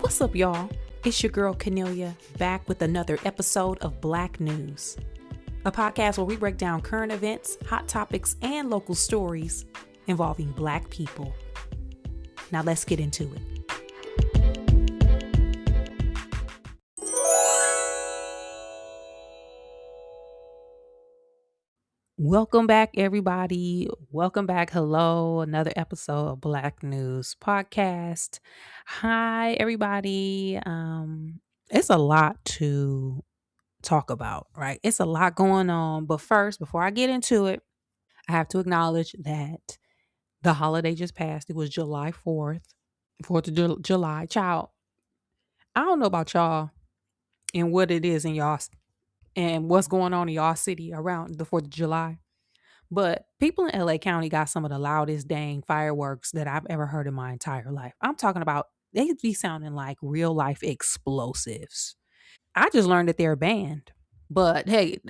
What's up, y'all? It's your girl Cornelia back with another episode of Black News, a podcast where we break down current events, hot topics, and local stories involving Black people. Now let's get into it. Welcome back, everybody. Welcome back. Hello. Another episode of Black News Podcast. Hi, everybody. It's a lot to talk about, right? It's a lot going on. But first, before I get into it, I have to acknowledge that the holiday just passed. It was July 4th, 4th of July. Child, I don't know about y'all and what it is in y'all and what's going on in y'all city around the 4th of July. But people in LA County got some of the loudest dang fireworks that I've ever heard in my entire life. I'm talking about they be sounding like real life explosives. I just learned that they're banned. But hey,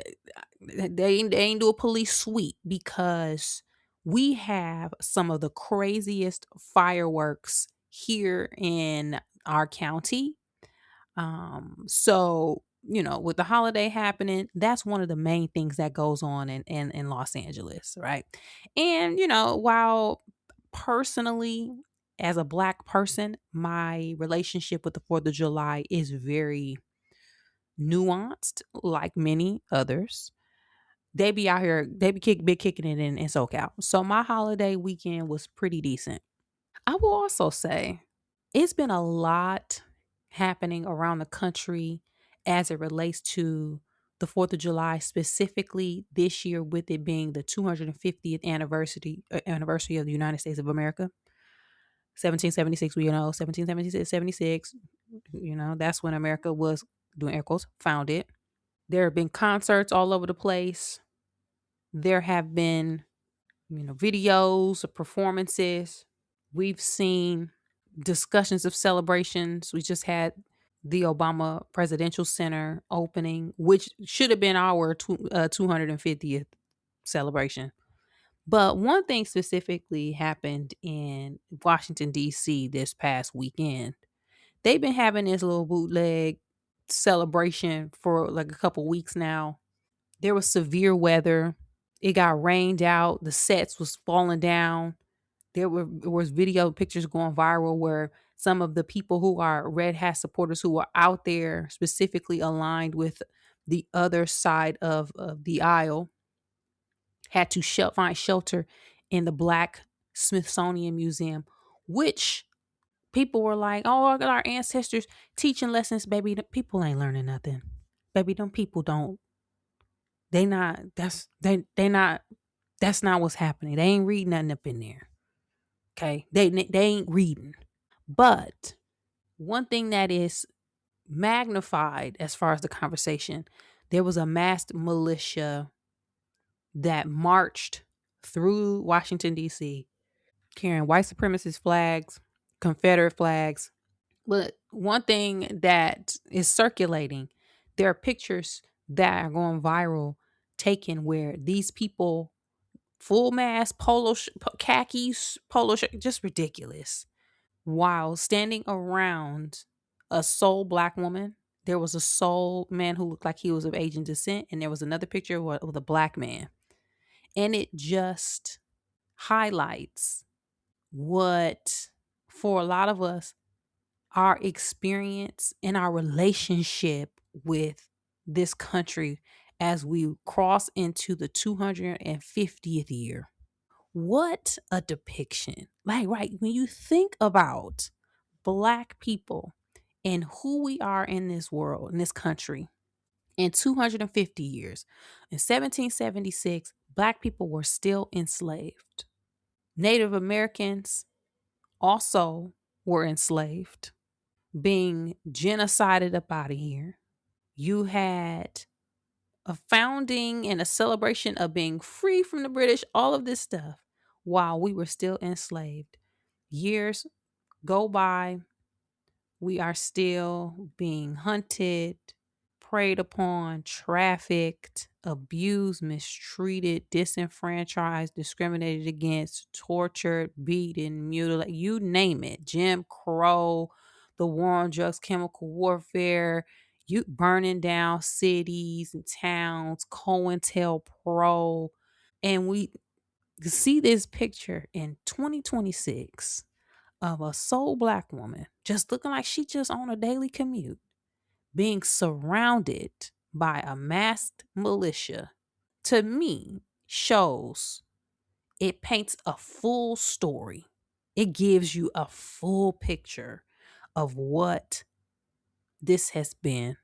they ain't do a police sweep because we have some of the craziest fireworks here in our county. So with the holiday happening, that's one of the main things that goes on in Los Angeles, right? And while personally, as a Black person, my relationship with the 4th of July is very nuanced, like many others. They be out here, they be kicking it in SoCal. So my holiday weekend was pretty decent. I will also say it's been a lot happening around the country as it relates to the 4th of July, specifically this year, with it being the 250th anniversary of the United States of America. 1776, 1776, 76, that's when America was, doing air quotes, founded. There have been concerts all over the place. There have been, videos of performances. We've seen discussions of celebrations. We just had the Obama Presidential Center opening, which should have been our 250th celebration. But one thing specifically happened in Washington, D.C. this past weekend. They've been having this little bootleg celebration for like a couple weeks now. There was severe weather. It got rained out. The sets was falling down. There was video pictures going viral where some of the people who are Red Hat supporters who are out there specifically aligned with the other side of the aisle had to find shelter in the Black Smithsonian Museum, which people were like, "Oh, look at our ancestors teaching lessons, baby. People ain't learning nothing, baby. Them people don't. They not. They not. That's not what's happening. They ain't reading nothing up in there. Okay, they ain't reading." But one thing that is magnified as far as the conversation, there was a masked militia that marched through Washington, D.C., carrying white supremacist flags, Confederate flags. But one thing that is circulating, there are pictures that are going viral taken where these people, full mask, khakis, polo shirt, just ridiculous, while standing around a sole Black woman. There was a sole man who looked like he was of Asian descent, and there was another picture with a Black man. And it just highlights what, for a lot of us, our experience and our relationship with this country as we cross into the 250th year. What a depiction. Like, right, when you think about Black people and who we are in this world, in this country, in 250 years, in 1776, Black people were still enslaved. Native Americans also were enslaved, being genocided up out of here. You had a founding and a celebration of being free from the British, all of this stuff, while we were still enslaved. Years go by, we are still being hunted, preyed upon, trafficked, abused, mistreated, disenfranchised, discriminated against, tortured, beaten, mutilated, you name it. Jim Crow, the war on drugs, chemical warfare, you burning down cities and towns, COINTELPRO. And we see this picture in 2026 of a sole black woman just looking like she just on a daily commute, being surrounded by a masked militia, to me shows, it paints a full story. It gives you a full picture of what this has been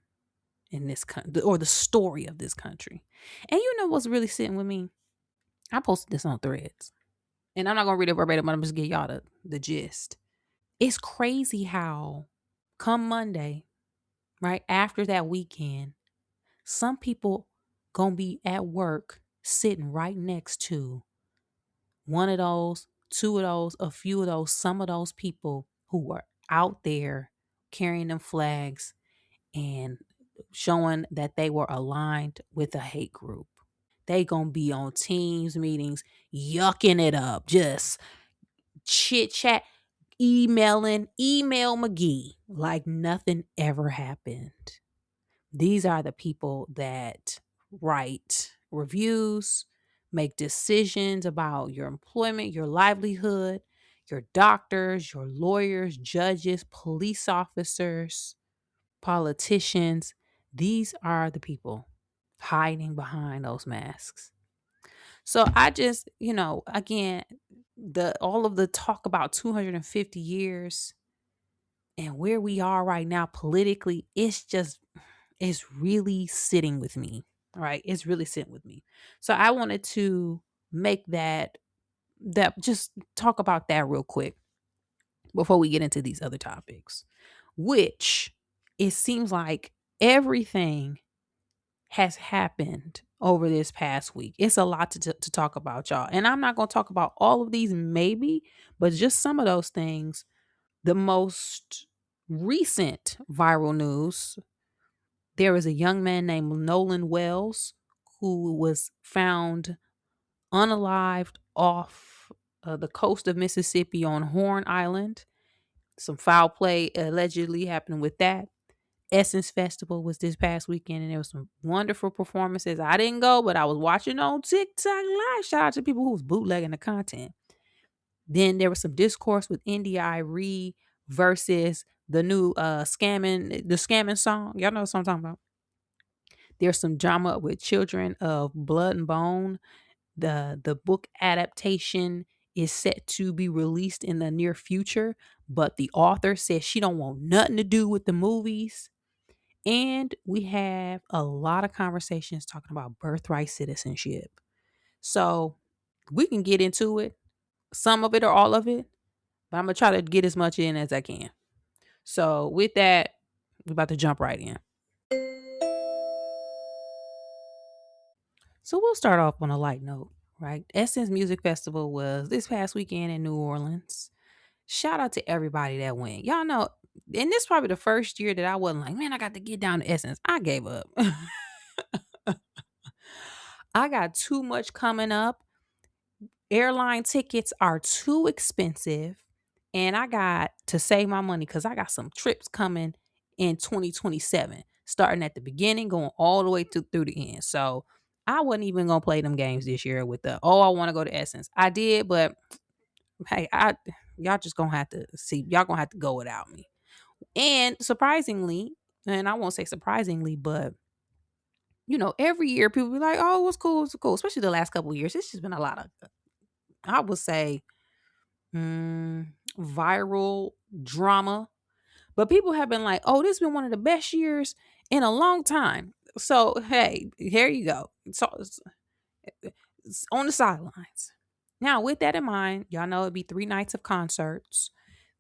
in this country, or the story of this country. And you know what's really sitting with me? I posted this on Threads. And I'm not gonna read it verbatim, but I'm just give y'all the gist. It's crazy how come Monday, right after that weekend, some people gonna be at work sitting right next to one of those, two of those, a few of those, some of those people who were out there carrying them flags and showing that they were aligned with a hate group. They gonna be on Teams meetings, yucking it up, just chit chat, email McGee like nothing ever happened. These are the people that write reviews, make decisions about your employment, your livelihood, your doctors, your lawyers, judges, police officers, politicians. These are the people hiding behind those masks. So I just, again, the all of the talk about 250 years and where we are right now politically, it's really sitting with me. Right? It's really sitting with me. So I wanted to make that just talk about that real quick before we get into these other topics, which it seems like everything has happened over this past week. It's a lot to talk about, y'all. And I'm not going to talk about all of these, maybe, but just some of those things. The most recent viral news, there is a young man named Nolan Wells who was found unalived off the coast of Mississippi on Horn Island. Some foul play allegedly happening with that. Essence Festival was this past weekend, and there was some wonderful performances. I didn't go, but I was watching on TikTok Live. Shout out to people who was bootlegging the content. Then there was some discourse with India.Arie versus the new scamming song. Y'all know what I'm talking about. There's some drama with Children of Blood and Bone. The book adaptation is set to be released in the near future, but the author says she don't want nothing to do with the movies. And we have a lot of conversations talking about birthright citizenship. So we can get into it, some of it or all of it, but I'm going to try to get as much in as I can. So with that, we're about to jump right in. So we'll start off on a light note, right? Essence Music Festival was this past weekend in New Orleans. Shout out to everybody that went. Y'all know, and this is probably the first year that I wasn't like, man, I got to get down to Essence. I gave up. I got too much coming up. Airline tickets are too expensive. And I got to save my money because I got some trips coming in 2027, starting at the beginning, going all the way through the end. So I wasn't even going to play them games this year with I want to go to Essence. I did, but hey, y'all just going to have to see. Y'all going to have to go without me. And surprisingly, and I won't say surprisingly, but every year people be like, oh, what's cool, what's cool. Especially the last couple of years. It's just been a lot of, I would say, viral drama. But people have been like, oh, this has been one of the best years in a long time. So, hey, here you go. It's on the sidelines. Now, with that in mind, y'all know it'd be 3 nights of concerts.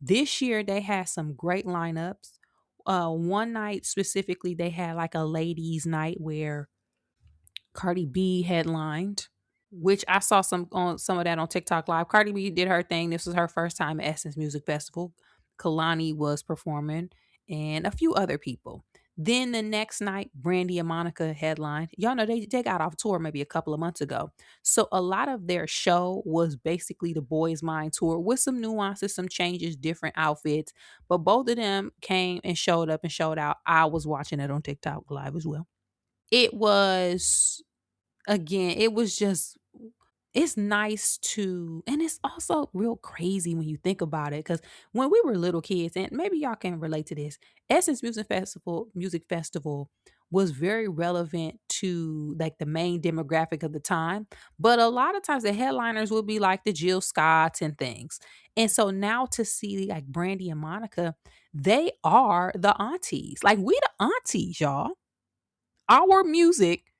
This year, they had some great lineups. One night specifically, they had like a ladies' night where Cardi B headlined, which I saw some of that on TikTok Live. Cardi B did her thing. This was her first time at Essence Music Festival. Kalani was performing and a few other people. Then the next night, Brandy and Monica headlined. Y'all know they got off tour maybe a couple of months ago. So a lot of their show was basically the Boys Mind tour with some nuances, some changes, different outfits. But both of them came and showed up and showed out. I was watching it on TikTok live as well. It was again, it was just it's nice to and it's also real crazy when you think about it, because when we were little kids, and maybe y'all can relate to this, Essence Music Festival was very relevant to like the main demographic of the time. But a lot of times the headliners would be like the Jill Scotts and things. And so now to see like Brandy and Monica, they are the aunties. Like we the aunties, y'all. Our music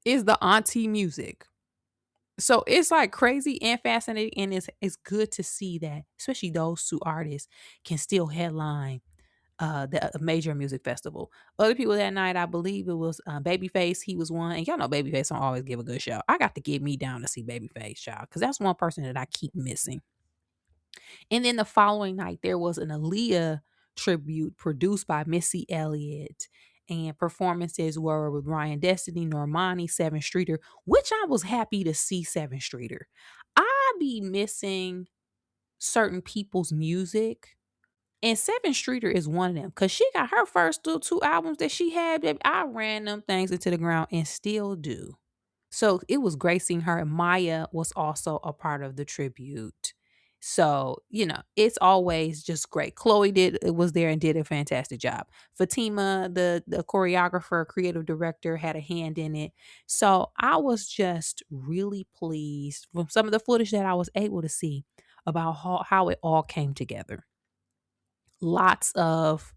is the auntie music. So it's like crazy and fascinating, and it's good to see that, especially those two artists can still headline the major music festival. Other people that night, I believe it was Babyface. He was one, and y'all know Babyface don't always give a good show. I got to get me down to see Babyface, y'all, because that's one person that I keep missing. And then the following night, there was an Aaliyah tribute produced by Missy Elliott. And performances were with Ryan Destiny, Normani, Seven Streeter, which I was happy to see Seven Streeter. I be missing certain people's music. And Seven Streeter is one of them because she got her first two albums that she had. Baby, I ran them things into the ground and still do. So it was great seeing her. And Maya was also a part of the tribute. So, it's always just great. Chloe was there and did a fantastic job. Fatima, the choreographer, creative director, had a hand in it. So I was just really pleased from some of the footage that I was able to see about how it all came together. Lots of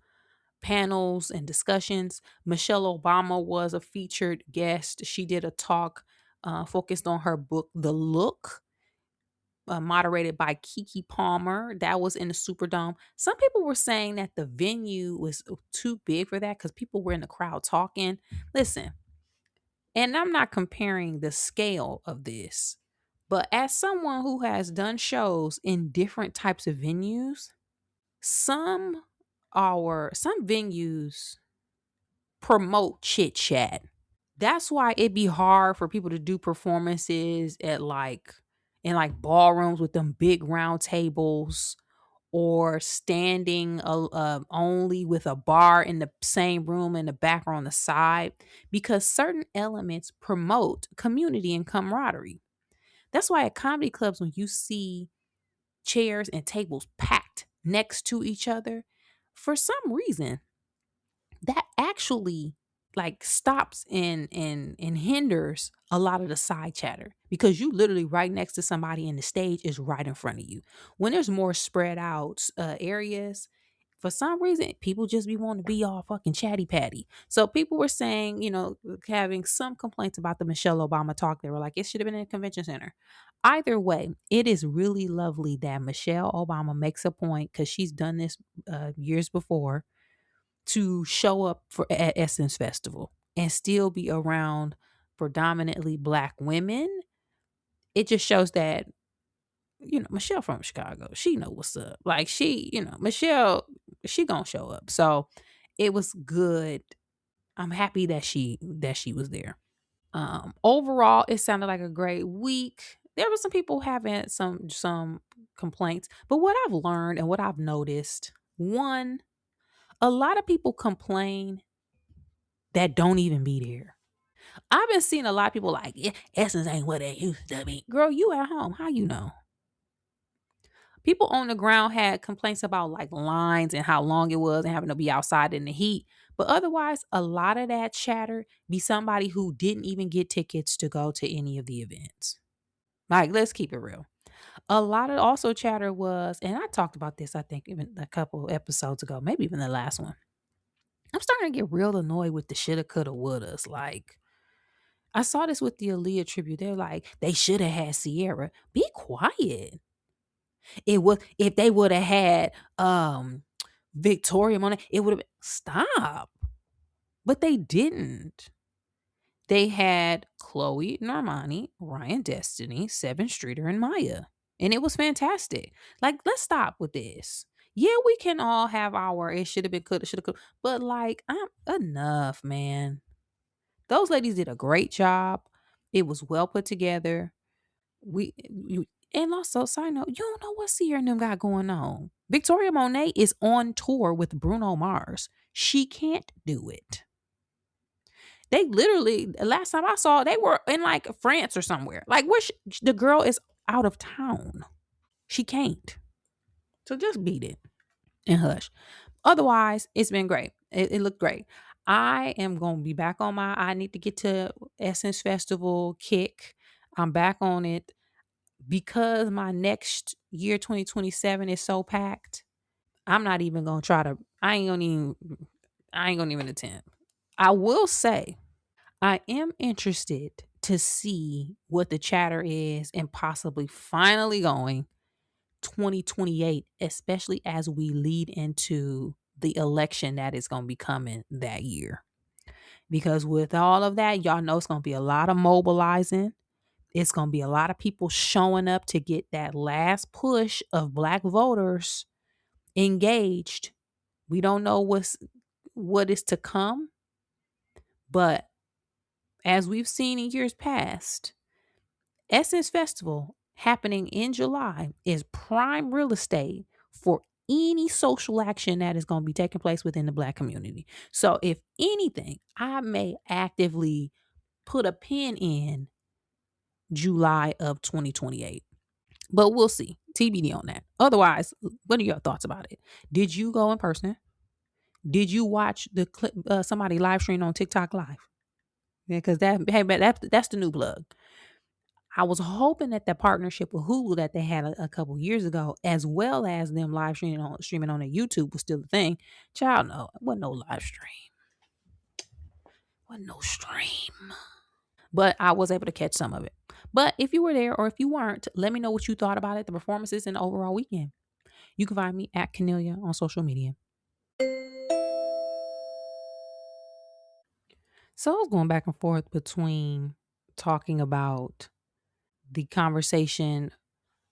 panels and discussions. Michelle Obama was a featured guest. She did a talk focused on her book, The Look, moderated by Kiki Palmer. That was in the Superdome. Some people were saying that the venue was too big for that because people were in the crowd talking. Listen, and I'm not comparing the scale of this, but as someone who has done shows in different types of venues, some some venues promote chit chat. That's why it'd be hard for people to do performances at in like ballrooms with them big round tables, or standing only with a bar in the same room in the back or on the side, because certain elements promote community and camaraderie. That's why at comedy clubs, when you see chairs and tables packed next to each other, for some reason that actually like stops and hinders a lot of the side chatter, because you literally right next to somebody and the stage is right in front of you. When there's more spread out areas, for some reason people just be wanting to be all fucking chatty patty. So people were saying, having some complaints about the Michelle Obama talk. They were like, it should have been in a convention center. Either way, it is really lovely that Michelle Obama makes a point, because she's done this years before, to show up at Essence Festival and still be around predominantly Black women. It just shows that, Michelle from Chicago, she know what's up. Like Michelle, she gonna show up. So it was good. I'm happy that she was there. Overall, it sounded like a great week. There were some people having some complaints, but what I've learned and what I've noticed, one, a lot of people complain that don't even be there. I've been seeing a lot of people like, yeah, Essence ain't what they used to be. Girl, you at home. How you know? People on the ground had complaints about like lines and how long it was and having to be outside in the heat. But otherwise, a lot of that chatter be somebody who didn't even get tickets to go to any of the events. Like, let's keep it real. A lot of also chatter was, and I talked about this, I think, even a couple episodes ago, maybe even the last one. I'm starting to get real annoyed with the shoulda, coulda, wouldas. Like, I saw this with the Aaliyah tribute. They're like, they should have had Sierra. Be quiet. It was if they would have had Victoria on it would have been stop. But they didn't. They had Chloe, Normani, Ryan Destiny, Seven Streeter, and Maya. And it was fantastic. Like, let's stop with this. Yeah, we can all have our it should have been could should have could, but like I'm enough, man. Those ladies did a great job. It was well put together. You and also side note, you don't know what Sierra and them got going on. Victoria Monet is on tour with Bruno Mars. She can't do it. They literally last time I saw they were in like France or somewhere. Like where the girl is out of town. She can't. So just beat it and hush. Otherwise, it's been great. It looked great. I am gonna be back on my I need to get to Essence Festival kick. I'm back on it because my next year 2027 is so packed. I'm not even gonna try to I ain't gonna even attempt. I will say I am interested to see what the chatter is and possibly finally going 2028, especially as we lead into the election that is going to be coming that year. Because with all of that, y'all know it's going to be a lot of mobilizing. It's going to be a lot of people showing up to get that last push of black voters engaged. We don't know what is to come, but as we've seen in years past, Essence Festival happening in July is prime real estate for any social action that is going to be taking place within the black community. So if anything, I may actively put a pin in July of 2028. But we'll see. TBD on that. Otherwise, what are your thoughts about it? Did you go in person? Did you watch the clip somebody live stream on TikTok live? Yeah, because that's the new plug. I was hoping that the partnership with Hulu that they had a couple years ago, as well as them live streaming on their YouTube, was still a thing. Child, no, it wasn't no live stream, wasn't no stream. But I was able to catch some of it. But if you were there or if you weren't, let me know what you thought about it, the performances, and the overall weekend. You can find me at Canelia on social media. So I was going back and forth between talking about the conversation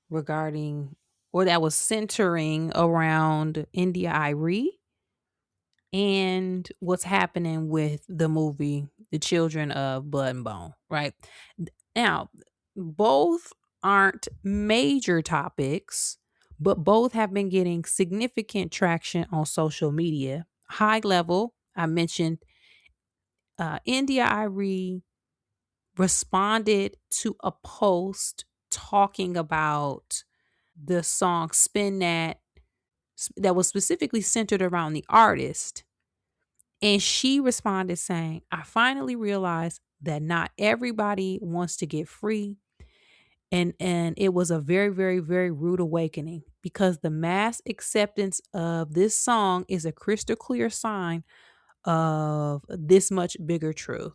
regarding or that was centering around India Irie and what's happening with the movie The Children of Blood and Bone, right? Now, both aren't major topics, but both have been getting significant traction on social media. High level, I mentioned India Irie responded to a post talking about the song Spin that was specifically centered around the artist. And she responded saying, I finally realized that not everybody wants to get free. And it was a very, very, very rude awakening because the mass acceptance of this song is a crystal clear sign of this much bigger truth.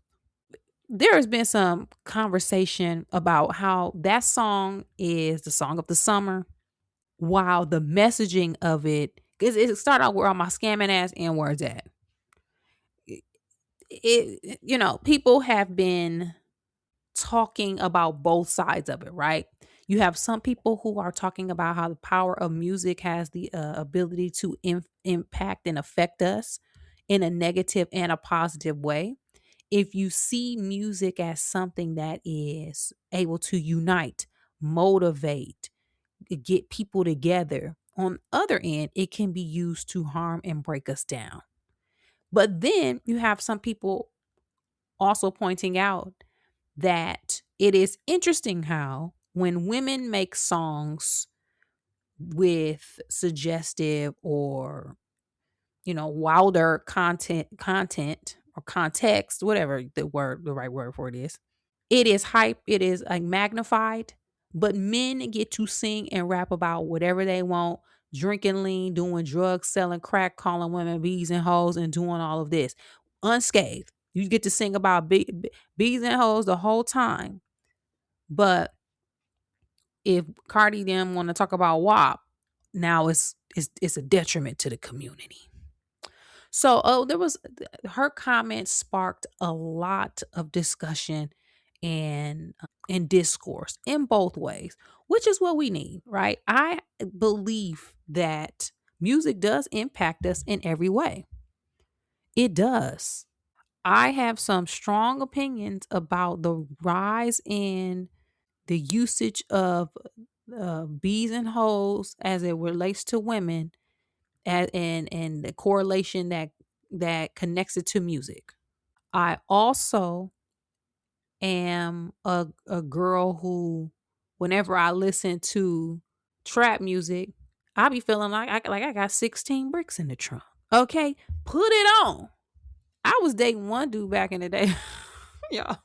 There has been some conversation about how that song is the song of the summer, while the messaging of it, because it started out where all my scamming ass N words at. People have been talking about both sides of it, right? You have some people who are talking about how the power of music has the ability to impact and affect us in a negative and a positive way. If you see music as something that is able to unite, motivate, get people together, on other end, it can be used to harm and break us down. But then you have some people also pointing out that it is interesting how when women make songs with suggestive or wilder content or context, whatever the right word for it is hype, it is like magnified, but men get to sing and rap about whatever they want, drinking lean, doing drugs, selling crack, calling women bees and hoes, and doing all of this unscathed. You get to sing about bees and hoes the whole time. But if Cardi them want to talk about WAP, now it's a detriment to the community. So, there was her comments sparked a lot of discussion and discourse in both ways, which is what we need, right? I believe that Music does impact us in every way. It does. I have some strong opinions about the rise in the usage of bees and hoes as it relates to women, and the correlation that connects it to music. I also am a girl who, whenever I listen to trap music, I be feeling like I got 16 bricks in the trunk. Okay, put it on. I was dating one dude back in the day, y'all.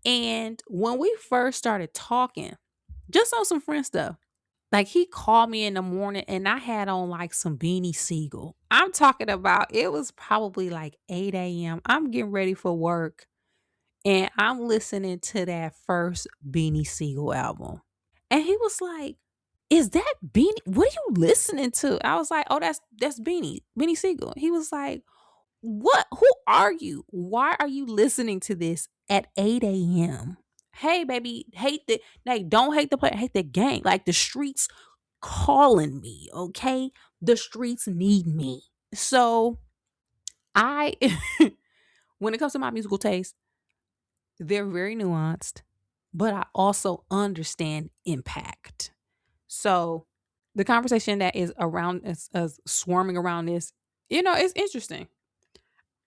And when we first started talking, just on some friend stuff, like he called me in the morning and I had on like some Beanie Siegel. I'm talking about it was probably like 8 a.m. I'm getting ready for work and I'm listening to that first Beanie Siegel album. And he was like, "Is that Beanie? What are you listening to?" I was like, "Oh, that's Beanie Siegel." He was like, "What? Who are you? Why are you listening to this at 8 a.m.?" Hey, baby, don't hate the player, hate the game. Like the streets calling me, okay? The streets need me. So I when it comes to my musical taste, they're very nuanced, but I also understand impact. So the conversation that is around is swarming around this, it's interesting.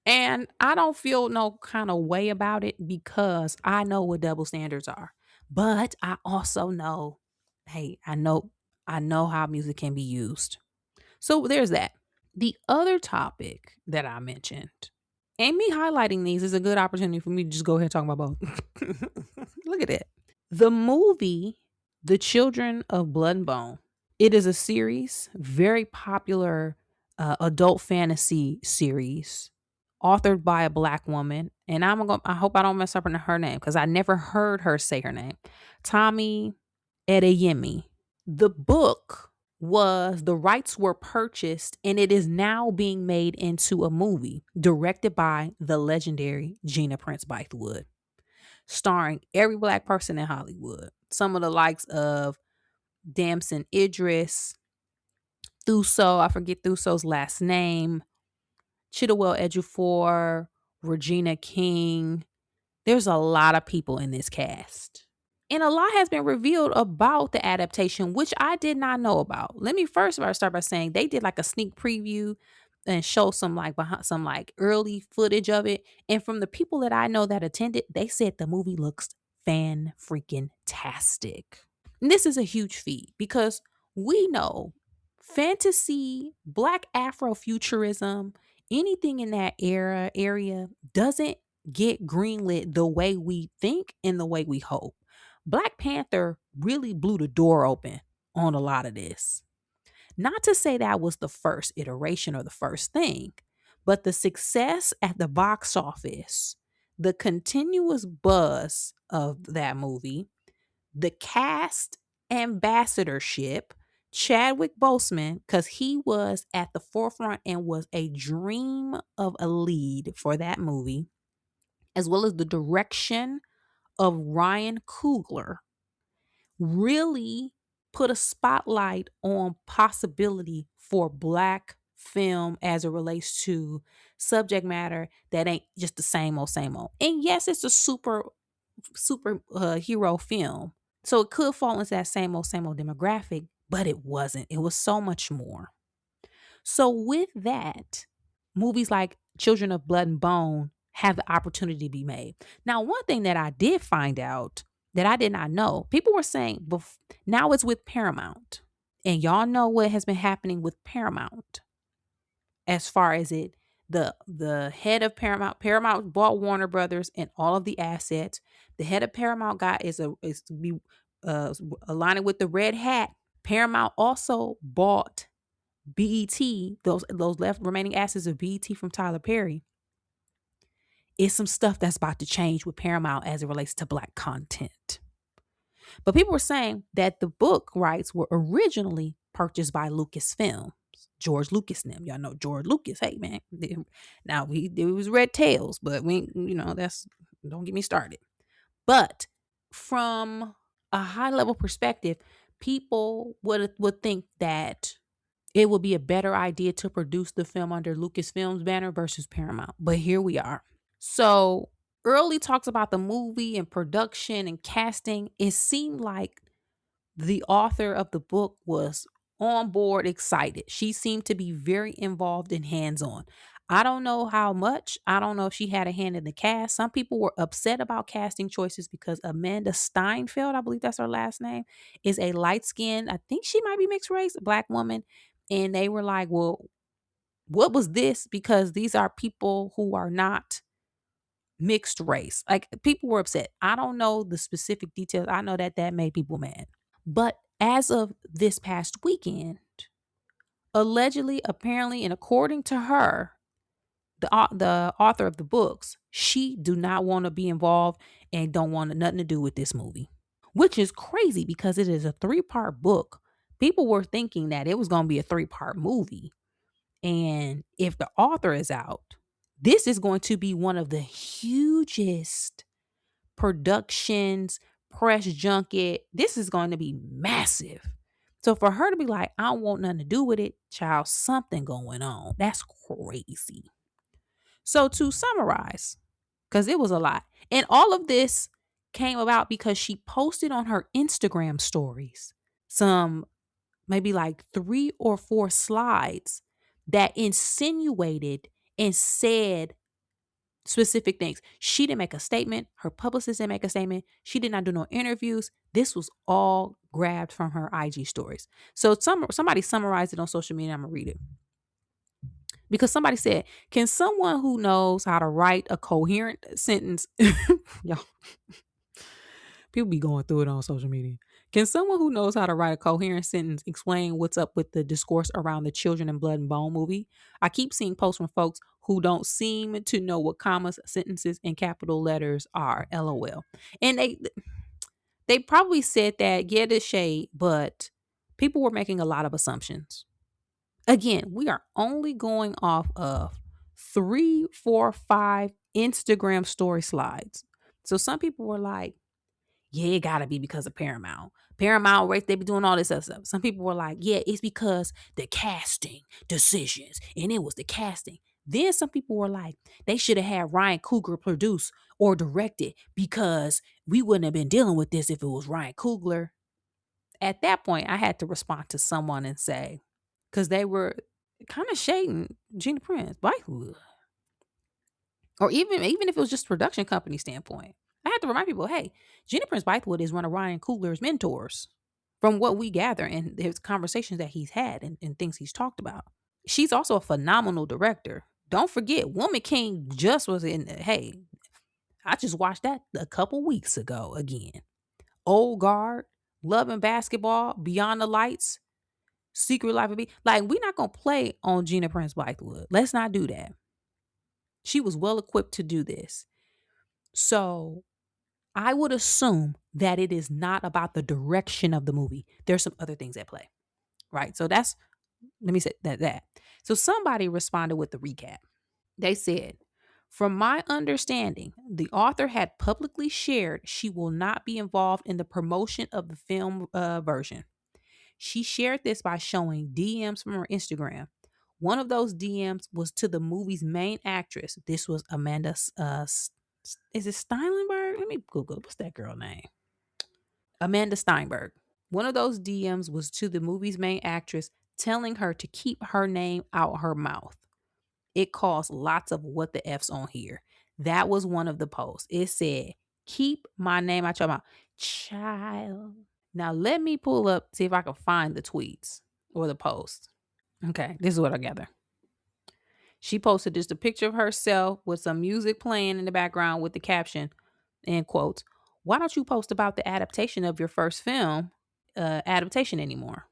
And I don't feel no kind of way about it because I know what double standards are. But I also know, hey, I know how music can be used. So there's that. The other topic that I mentioned, and me highlighting these is a good opportunity for me to just go ahead and talk about both. Look at it. The movie, The Children of Blood and Bone. It is a series, very popular adult fantasy series, authored by a black woman. And I hope I don't mess up her name because I never heard her say her name. Tommy Adeyemi. The book the rights were purchased and it is now being made into a movie directed by the legendary Gina Prince Bythewood, starring every black person in Hollywood. Some of the likes of Damson Idris, Thuso, I forget Thuso's last name, Chiwetel Ejiofor, Regina King. There's a lot of people in this cast. And a lot has been revealed about the adaptation, which I did not know about. Let me first start by saying they did like a sneak preview and show some like behind some like early footage of it. And from the people that I know that attended, they said the movie looks fan freaking tastic. And this is a huge feat because we know fantasy, black Afrofuturism, anything in that area doesn't get greenlit the way we think and the way we hope. Black Panther really blew the door open on a lot of this. Not to say that was the first iteration or the first thing, but the success at the box office, the continuous buzz of that movie, the cast ambassadorship, Chadwick Boseman, because he was at the forefront and was a dream of a lead for that movie, as well as the direction of Ryan Coogler, really put a spotlight on possibility for black film as it relates to subject matter that ain't just the same old same old. And yes, it's a super hero film, so it could fall into that same old demographic, but it wasn't. It was so much more. So with that, movies like Children of Blood and Bone have the opportunity to be made. Now, one thing that I did find out that I did not know, people were saying now it's with Paramount. And y'all know what has been happening with Paramount as far as the head of Paramount bought Warner Brothers and all of the assets. The head of Paramount guy is to be aligning with the red hat. Paramount also bought BET, those left remaining assets of BET from Tyler Perry. It's some stuff that's about to change with Paramount as it relates to black content. But people were saying that the book rights were originally purchased by Lucasfilm. George Lucas and them. Y'all know George Lucas. Hey man. Now it was Red Tails, but that's, don't get me started. But from a high level perspective, people would think that It would be a better idea to produce the film under Lucasfilm's banner versus Paramount. But here we are. So early talks about the movie and production and casting, it seemed like the author of the book was on board, excited. She seemed to be very involved and hands on. I don't know how much. I don't know if she had a hand in the cast. Some people were upset about casting choices because Amanda Steinfeld, I believe that's her last name, is a light skinned, I think she might be mixed race, black woman. And they were like, well, what was this? Because these are people who are not mixed race. Like people were upset. I don't know the specific details. I know that that made people mad. But as of this past weekend, allegedly, apparently, and according to her, the author of the books, she do not want to be involved and don't want nothing to do with this movie, which is crazy because it is a 3-part book. People were thinking that it was going to be a 3-part movie. And if the author is out, this is going to be one of the hugest productions, press junket. This is going to be massive. So for her to be like, I don't want nothing to do with it, child, something going on. That's crazy. So to summarize, because it was a lot, and all of this came about because she posted on her Instagram stories some maybe like 3 or 4 slides that insinuated and said specific things. She didn't make a statement. Her publicist didn't make a statement. She did not do no interviews. This was all grabbed from her IG stories. So somebody summarized it on social media. I'm going to read it. Because somebody said, can someone who knows how to write a coherent sentence, y'all, people be going through it on social media. Can someone who knows how to write a coherent sentence explain what's up with the discourse around the Children in Blood and Bone movie? I keep seeing posts from folks who don't seem to know what commas, sentences, and capital letters are. LOL. And they probably said that, yeah, the shade, but people were making a lot of assumptions. Again, we are only going off of 3, 4, 5 Instagram story slides. So some people were like, yeah, it gotta be because of Paramount. Paramount, right? They be doing all this other stuff. Some people were like, yeah, it's because the casting decisions. And it was the casting. Then some people were like, they should have had Ryan Coogler produce or direct it because we wouldn't have been dealing with this if it was Ryan Coogler. At that point, I had to respond to someone and say, because they were kind of shading Gina Prince, Bythewood. Or even if it was just production company standpoint. I had to remind people, hey, Gina Prince Bythewood is one of Ryan Coogler's mentors from what we gather and his conversations that he's had and things he's talked about. She's also a phenomenal director. Don't forget, Woman King just was in, hey, I just watched that a couple weeks ago again. Old Guard, Love and Basketball, Beyond the Lights, Secret Life of B. Like, we're not going to play on Gina Prince Bythewood. Let's not do that. She was well equipped to do this. So I would assume that it is not about the direction of the movie. There's some other things at play, right? So let me say that. So somebody responded with the recap. They said, from my understanding, the author had publicly shared she will not be involved in the promotion of the film version. She shared this by showing DMs from her Instagram. One of those DMs was to the movie's main actress. This was Amanda, is it Steinberg? Let me Google it. What's that girl name? Amanda Steinberg. One of those DMs was to the movie's main actress telling her to keep her name out her mouth. It caused lots of what the F's on here. That was one of the posts. It said, keep my name out your mouth. Child. Now let me pull up, see if I can find the tweets or the post. Okay, this is what I gather. She posted just a picture of herself with some music playing in the background with the caption, in quotes, why don't you post about the adaptation of your first film adaptation anymore?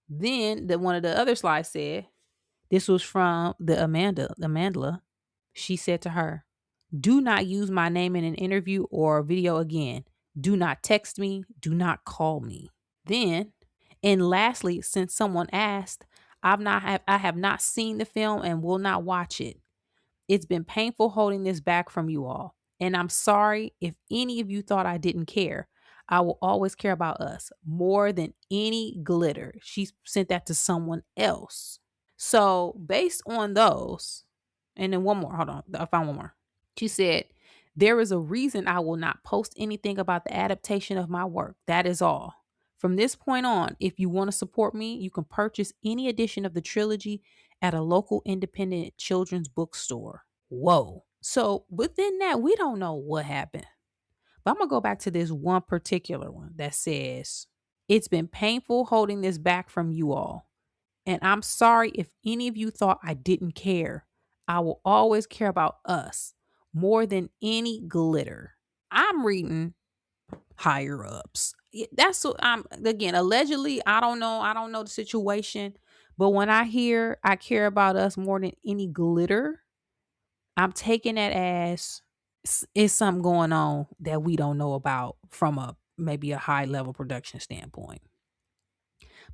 Then one of the other slides said, this was from the Amanda. She said to her, do not use my name in an interview or video again. Do not text me. Do not call me. Then, and lastly, since someone asked, I have not seen the film and will not watch it. It's been painful holding this back from you all. And I'm sorry if any of you thought I didn't care. I will always care about us more than any glitter. She sent that to someone else. So, based on those, and then one more, hold on, I found one more. She said, there is a reason I will not post anything about the adaptation of my work. That is all. From this point on, if you want to support me, you can purchase any edition of the trilogy at a local independent children's bookstore. Whoa. So within that, we don't know what happened. But I'm going to go back to this one particular one that says, it's been painful holding this back from you all. And I'm sorry if any of you thought I didn't care. I will always care about us more than any glitter. I'm reading higher ups. That's what I'm again, allegedly, I don't know. I don't know the situation. But when I hear I care about us more than any glitter, I'm taking that as it's something going on that we don't know about from a maybe a high level production standpoint.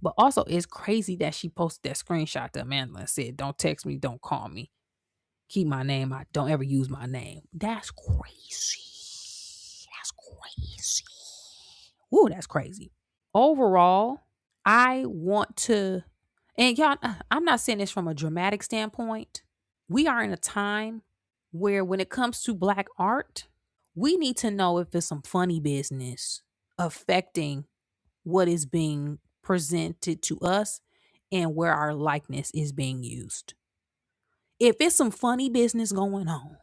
But also, it's crazy that she posted that screenshot to Amanda and said, "Don't text me, don't call me, keep my name out, don't ever use my name." That's crazy. That's crazy. Ooh, that's crazy. Overall, I want to, and y'all, I'm not saying this from a dramatic standpoint. We are in a time where, when it comes to Black art, we need to know if it's some funny business affecting what is being presented to us and where our likeness is being used. If it's some funny business going on,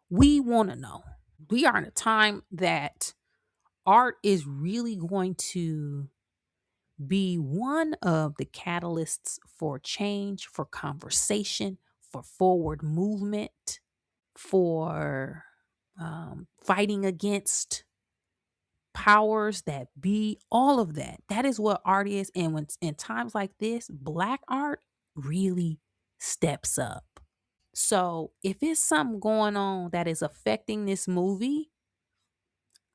we want to know. We are in a time that art is really going to be one of the catalysts for change, for conversation, for forward movement, for fighting against powers that be, all of that. That is what art is. And when in times like this, Black art really steps up. So if it's something going on that is affecting this movie,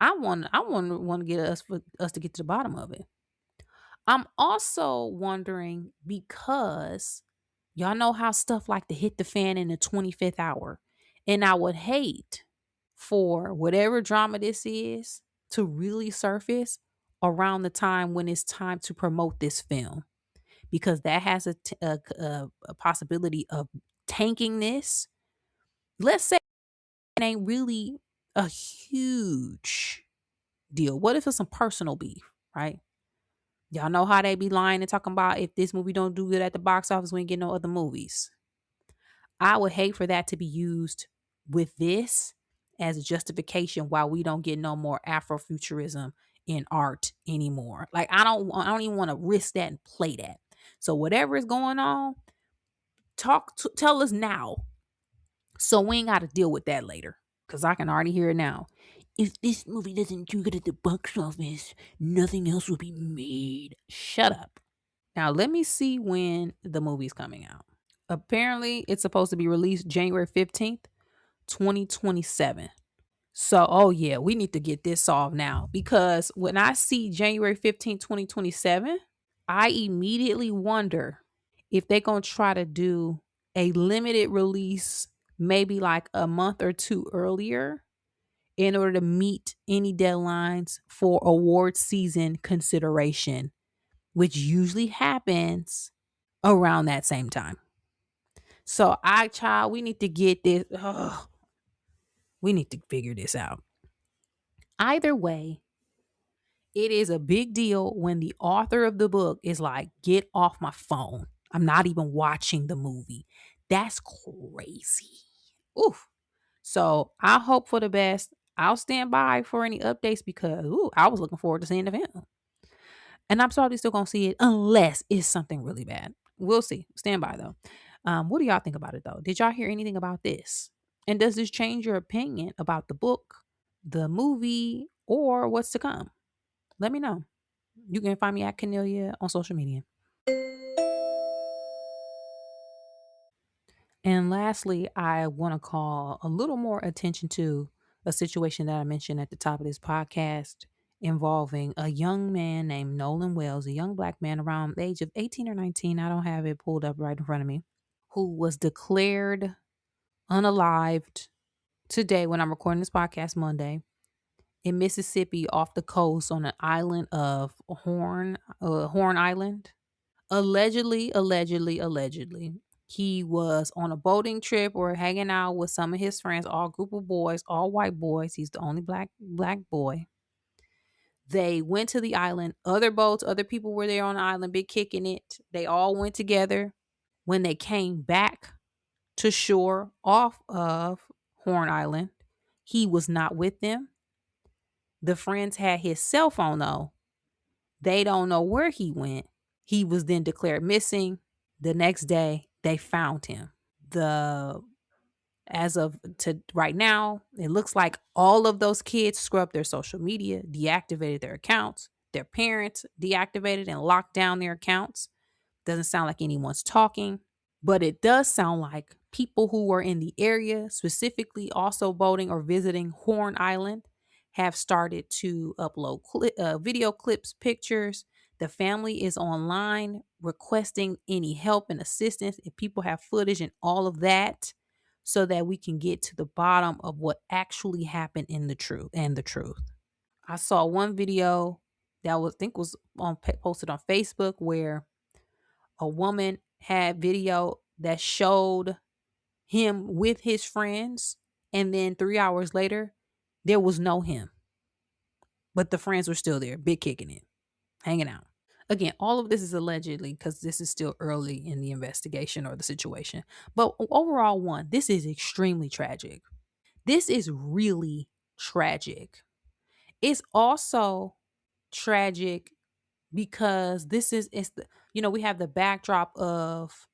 I want to get us for us to get to the bottom of it. I'm also wondering because y'all know how stuff like to hit the fan in the 25th hour. And I would hate for whatever drama this is to really surface around the time when it's time to promote this film, because that has a possibility of tanking this. Let's say it ain't really a huge deal. What if it's some personal beef, right? Y'all know how they be lying and talking about if this movie don't do good at the box office, we ain't get no other movies. I would hate for that to be used with this as a justification why we don't get no more Afrofuturism in art anymore. Like I don't even want to risk that and play that. So whatever is going on, tell us now, so we ain't got to deal with that later. Cause I can already hear it now. If this movie doesn't do good at the box office, nothing else will be made. Shut up. Now let me see when the movie's coming out. Apparently, it's supposed to be released January 15th, 2027. So, oh yeah, we need to get this solved now, because when I see January 15th, 2027, I immediately wonder if they're going to try to do a limited release, maybe like a month or two earlier, in order to meet any deadlines for award season consideration, which usually happens around that same time. So child, we need to get this. We need to figure this out. Either way, it is a big deal when the author of the book is like, get off my phone. I'm not even watching the movie. That's crazy. Oof. So I hope for the best. I'll stand by for any updates because I was looking forward to seeing the film. And I'm probably still gonna see it unless it's something really bad. We'll see. Stand by though. What do y'all think about it though? Did y'all hear anything about this? And does this change your opinion about the book, the movie, or what's to come? Let me know. You can find me at Cornelia on social media. And lastly, I want to call a little more attention to a situation that I mentioned at the top of this podcast involving a young man named Nolan Wells, a young Black man around the age of 18 or 19. I don't have it pulled up right in front of me, who was declared unalived today when I'm recording this podcast Monday in Mississippi off the coast on an island of Horn Island. Allegedly, he was on a boating trip or hanging out with some of his friends, all group of boys, all white boys. He's the only black boy. They went to the island. Other boats, other people were there on the island, big kicking it. They all went together. When they came back to shore off of Horn Island, he was not with them. The friends had his cell phone though. They don't know where he went. He was then declared missing. The next day, they found him. The As of to right now, it looks like all of those kids scrubbed their social media, deactivated their accounts. Their parents deactivated and locked down their accounts. Doesn't sound like anyone's talking. But it does sound like people who were in the area, specifically also boating or visiting Horn Island, have started to upload video clips, pictures. The family is online requesting any help and assistance if people have footage and all of that so that we can get to the bottom of what actually happened in the truth. I saw one video that was I think was posted on Facebook where a woman had video that showed him with his friends, and then 3 hours later there was no him, but the friends were still there, big kicking it, hanging out. Again, all of this is allegedly because this is still early in the investigation or the situation, but overall, this is extremely tragic. This is really tragic. It's also tragic because we have the backdrop of,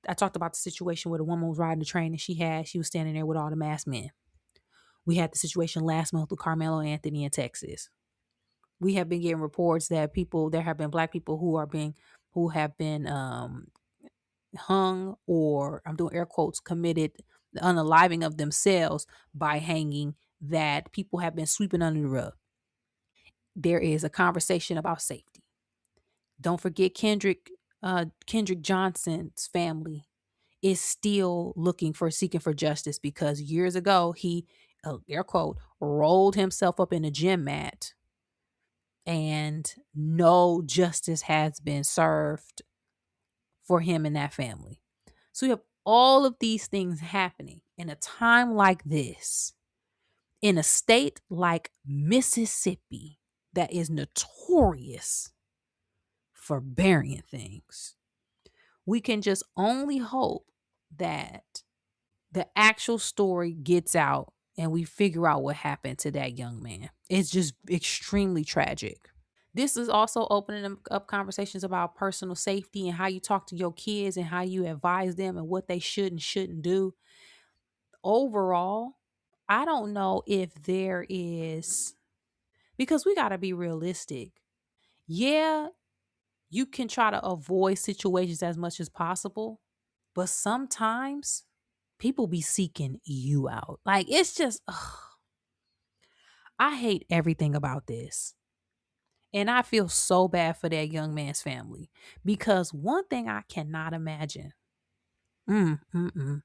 I talked about the situation where the woman was riding the train and she was standing there with all the masked men. We had the situation last month with Carmelo Anthony in Texas. We have been getting reports that there have been black people who have been hung, or I'm doing air quotes, committed the unaliving of themselves by hanging, that people have been sweeping under the rug. There is a conversation about safety. Don't forget Kendrick Johnson's family is still seeking for justice because years ago he, air quote, rolled himself up in a gym mat and no justice has been served for him and that family. So we have all of these things happening in a time like this, in a state like Mississippi that is notorious for burying things. We can just only hope that the actual story gets out and we figure out what happened to that young man. It's just extremely tragic. This is also opening up conversations about personal safety and how you talk to your kids and how you advise them and what they should and shouldn't do. Overall, I don't know if there is, because we got to be realistic. Yeah, you can try to avoid situations as much as possible, but sometimes people be seeking you out. Like, it's just, ugh, I hate everything about this. And I feel so bad for that young man's family because one thing I cannot imagine, mm, mm, mm,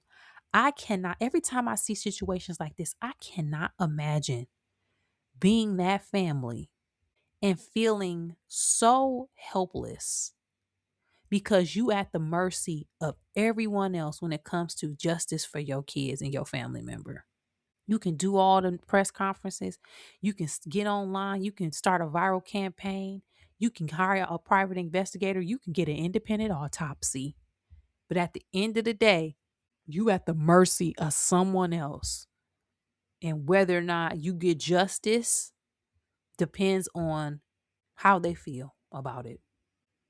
I cannot, every time I see situations like this, I cannot imagine being that family and feeling so helpless because you at the mercy of everyone else when it comes to justice for your kids and your family member. You can do all the press conferences. You can get online. You can start a viral campaign. You can hire a private investigator. You can get an independent autopsy. But at the end of the day, you at the mercy of someone else. And whether or not you get justice depends on how they feel about it.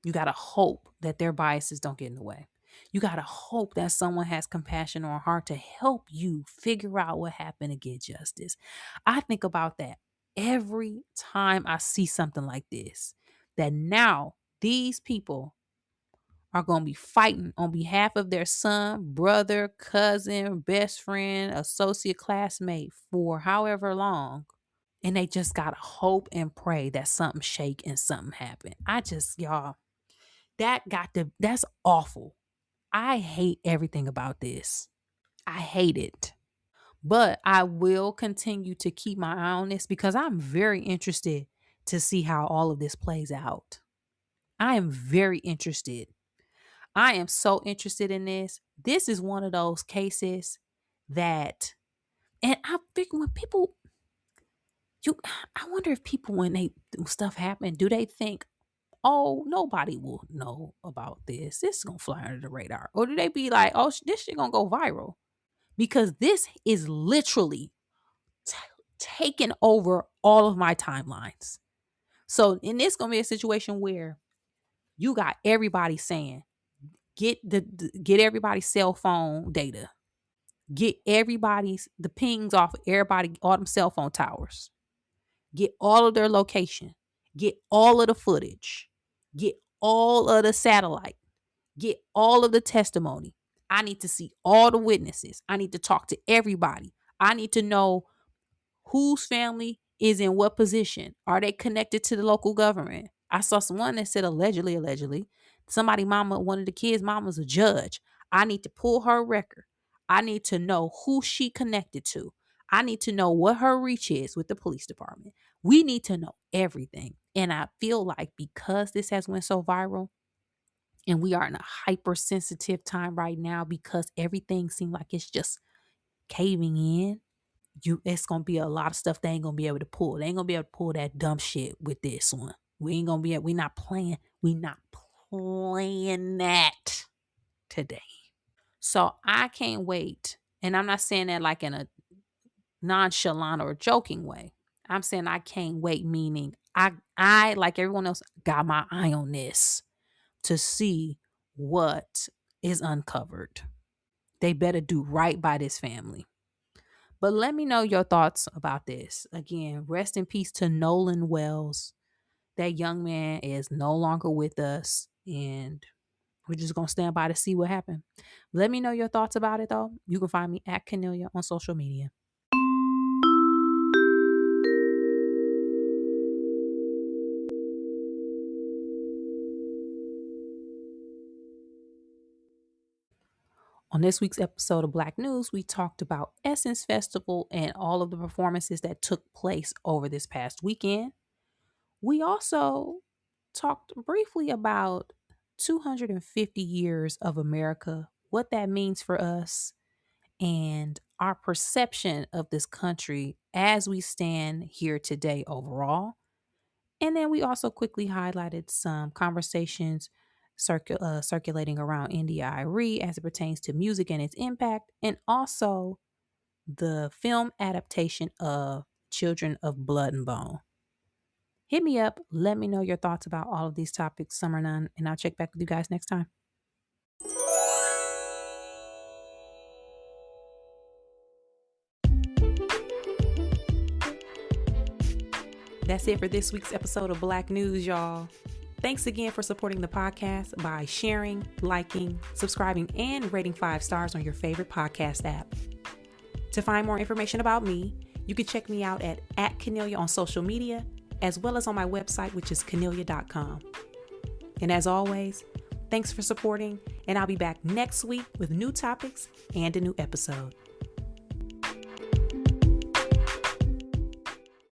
You got to hope that their biases don't get in the way. You got to hope that someone has compassion or heart to help you figure out what happened and get justice. I think about that every time I see something like this, that now these people are going to be fighting on behalf of their son, brother, cousin, best friend, associate, classmate for however long. And they just got to hope and pray that something shake and something happen. Y'all, that's awful. I hate everything about this. I hate it. But I will continue to keep my eye on this because I'm very interested to see how all of this plays out. I am very interested. I am so interested in this. This is one of those cases that, and I think when people, I wonder if people, when stuff happen, do they think, oh, nobody will know about this. This is going to fly under the radar. Or do they be like, oh, this shit going to go viral? Because this is literally t- taking over all of my timelines. So, and this going to be a situation where you got everybody saying, get everybody's cell phone data. Get everybody's the pings off of everybody, all them cell phone towers. Get all of their location. Get all of the footage. Get all of the satellite. Get all of the testimony. I need to see all the witnesses. I need to talk to everybody. I need to know whose family is in what position. Are they connected to the local government? I saw someone that said allegedly, somebody mama, one of the kids' mama's a judge. I need to pull her record. I need to know who she connected to. I need to know what her reach is with the police department. We need to know everything. And I feel like because this has went so viral, and we are in a hypersensitive time right now because everything seems like it's just caving in. It's gonna be a lot of stuff they ain't gonna be able to pull. They ain't gonna be able to pull that dumb shit with this one. We not playing that today. So I can't wait. And I'm not saying that like in a nonchalant or joking way. I'm saying I can't wait, meaning I like everyone else got my eye on this to see what is uncovered. They better do right by this family. But let me know your thoughts about this. Again, rest in peace to Nolan Wells. That young man is no longer with us, and we're just going to stand by to see what happened. Let me know your thoughts about it, though. You can find me at Cornelia on social media. On this week's episode of Black News, we talked about Essence Festival and all of the performances that took place over this past weekend. We also talked briefly about 250 years of America, what that means for us, and our perception of this country as we stand here today overall. And then we also quickly highlighted some conversations circulating around NDIRE as it pertains to music and its impact, and also the film adaptation of Children of Blood and Bone. Hit me up. Let me know your thoughts about all of these topics, some or none, and I'll check back with you guys next time. That's it for this week's episode of Black News, y'all. Thanks again for supporting the podcast by sharing, liking, subscribing, and rating 5 stars on your favorite podcast app. To find more information about me, you can check me out at Cornelia on social media, as well as on my website, which is cornelia.com. And as always, thanks for supporting, and I'll be back next week with new topics and a new episode.